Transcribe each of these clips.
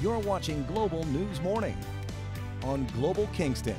You're watching Global News Morning on Global Kingston.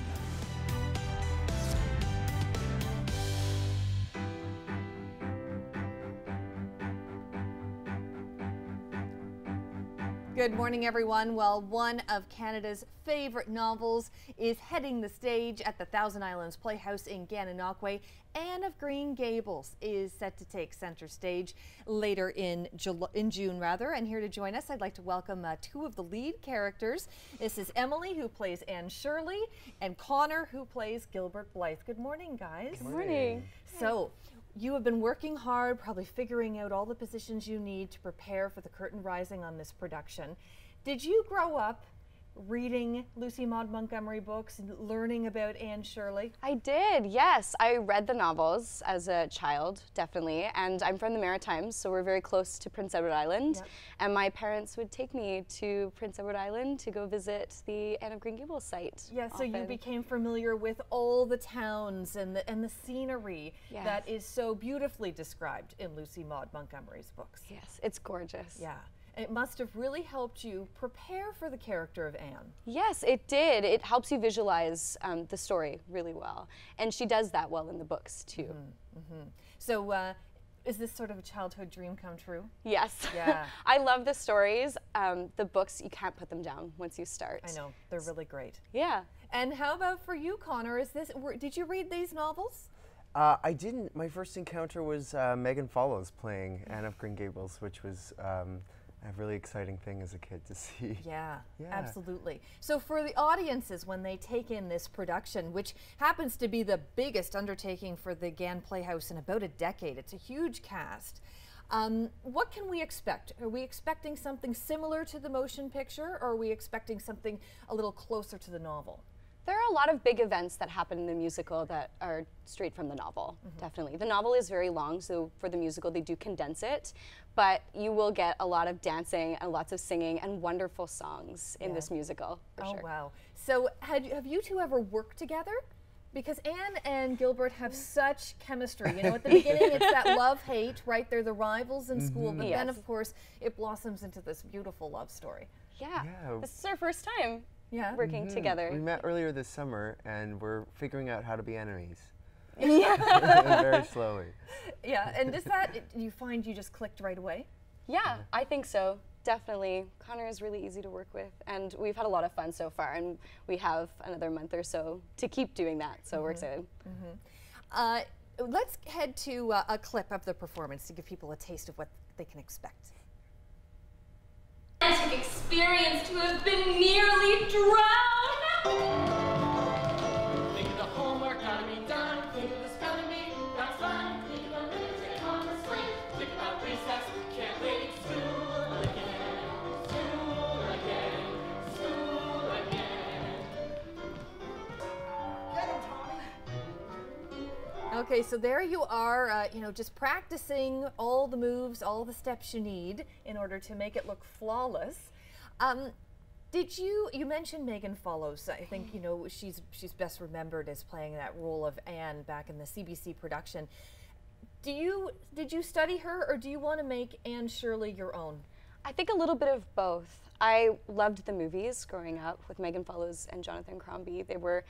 Good morning, everyone. Well, one of Canada's favorite novels is heading the stage at the Thousand Islands Playhouse in Gananoque. Anne of Green Gables is set to take center stage later in June, and here to join us, I'd like to welcome two of the lead characters. This is Emily, who plays Anne Shirley, and Conor, who plays Gilbert Blythe. Good morning, guys. Good morning. So, you have been working hard, probably figuring out all the positions you need to prepare for the curtain rising on this production. Did you grow up reading Lucy Maud Montgomery books and learning about Anne Shirley? I did, yes. I read the novels as a child, definitely, and I'm from the Maritimes, so we're very close to Prince Edward Island, Yep. and my parents would take me to Prince Edward Island to go visit the Anne of Green Gables site. Yeah, so often. you became familiar with all the towns and the scenery Yes. that is so beautifully described in Lucy Maud Montgomery's books. Yes, it's gorgeous. Yeah. It must have really helped you prepare for the character of Anne. Yes, it did. It helps you visualize the story really well, and she does that well in the books too. So is this sort of a childhood dream come true? Yes. Yeah. I love the stories. The books, you can't put them down once you start. I know, they're really great. Yeah. And how about for you, Conor? Did you read these novels? I didn't. My first encounter was Megan Follows playing Anne of Green Gables, which was a really exciting thing as a kid to see. Yeah, Yeah. absolutely. So for the audiences, when they take in this production, which happens to be the biggest undertaking for the Gann Playhouse in about a decade, it's a huge cast. What can we expect? Are we expecting something similar to the motion picture, or are we expecting something a little closer to the novel? There are a lot of big events that happen in the musical that are straight from the novel, definitely. The novel is very long, so for the musical they do condense it, but you will get a lot of dancing and lots of singing and wonderful songs in this musical, for sure. Oh, wow. So have you two ever worked together? Because Anne and Gilbert have such chemistry. You know, at the beginning it's that love-hate, right? They're the rivals in school, but then, of course, it blossoms into this beautiful love story. Yeah. Yeah. This is our first time Yeah. working together. We met earlier this summer, and we're figuring out how to be enemies. Yeah. Very slowly. Yeah, and do you find you just clicked right away? Yeah, I think so. Definitely. Conor is really easy to work with, and we've had a lot of fun so far, and we have another month or so to keep doing that, so we're excited. Let's head to a clip of the performance to give people a taste of what they can expect. Romantic experience to have been nearly drowned. Think of the homework gotta be done. Think of the spelling bee, that's fun. Think of the lunatic on the swing. Think about recess, can't wait. School again, school again, school again. Get him, Tommy. Okay, so there you are, you know, just practicing all the moves, all the steps you need in order to make it look flawless. You mentioned Megan Follows. I think, you know, she's best remembered as playing that role of Anne back in the CBC production. Did you study her, or do you want to make Anne Shirley your own? I think a little bit of both. I loved the movies growing up with Megan Follows and Jonathan Crombie. They were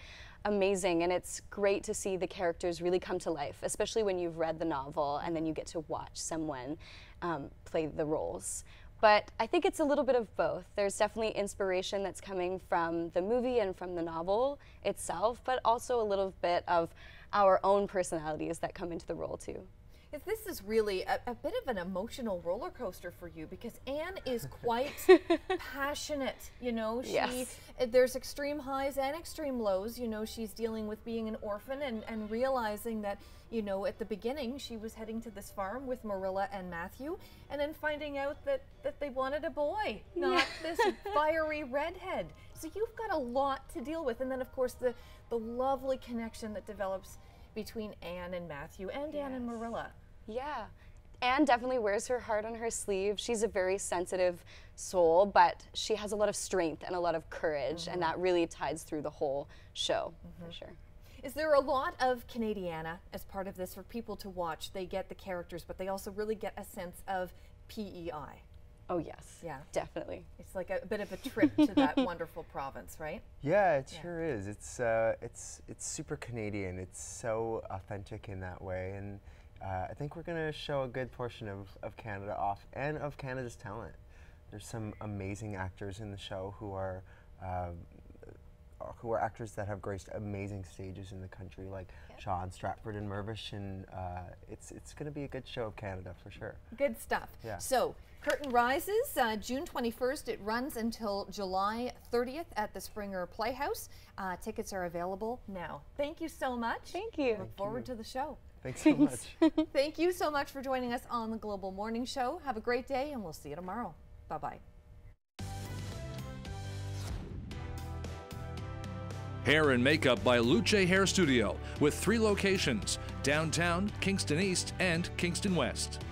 amazing, and it's great to see the characters really come to life, especially when you've read the novel and then you get to watch someone play the roles. But I think it's a little bit of both. There's definitely inspiration that's coming from the movie and from the novel itself, but also a little bit of our own personalities that come into the role too. This is really a bit of an emotional roller coaster for you, because Anne is quite passionate, you know. There's extreme highs and extreme lows, you know. She's dealing with being an orphan and realizing that, you know, at the beginning she was heading to this farm with Marilla and Matthew, and then finding out that they wanted a boy, not this fiery redhead. So you've got a lot to deal with, and then of course the lovely connection that develops between Anne and Matthew, and Anne and Marilla. Yeah. Anne definitely wears her heart on her sleeve. She's a very sensitive soul, but she has a lot of strength and a lot of courage, and that really ties through the whole show, for sure. Is there a lot of Canadiana as part of this for people to watch? They get the characters, but they also really get a sense of PEI. Oh yes, Yeah. definitely. It's like a bit of a trip to that wonderful province, right? Yeah, it sure is. It's super Canadian. It's so authentic in that way, and I think we're going to show a good portion of Canada off and of Canada's talent. There's some amazing actors in the show who are actors that have graced amazing stages in the country, like Sean, Stratford, and Mirvish, and it's going to be a good show of Canada for sure. Good stuff. Yeah. So, curtain rises June 21st. It runs until July 30th at the Springer Playhouse. Tickets are available now. Thank you so much. Thank you. Look forward to the show. Thanks so much. Thank you so much for joining us on the Global Morning Show. Have a great day, and we'll see you tomorrow. Bye-bye. Hair and makeup by Luce Hair Studio with 3 locations, downtown, Kingston East, and Kingston West.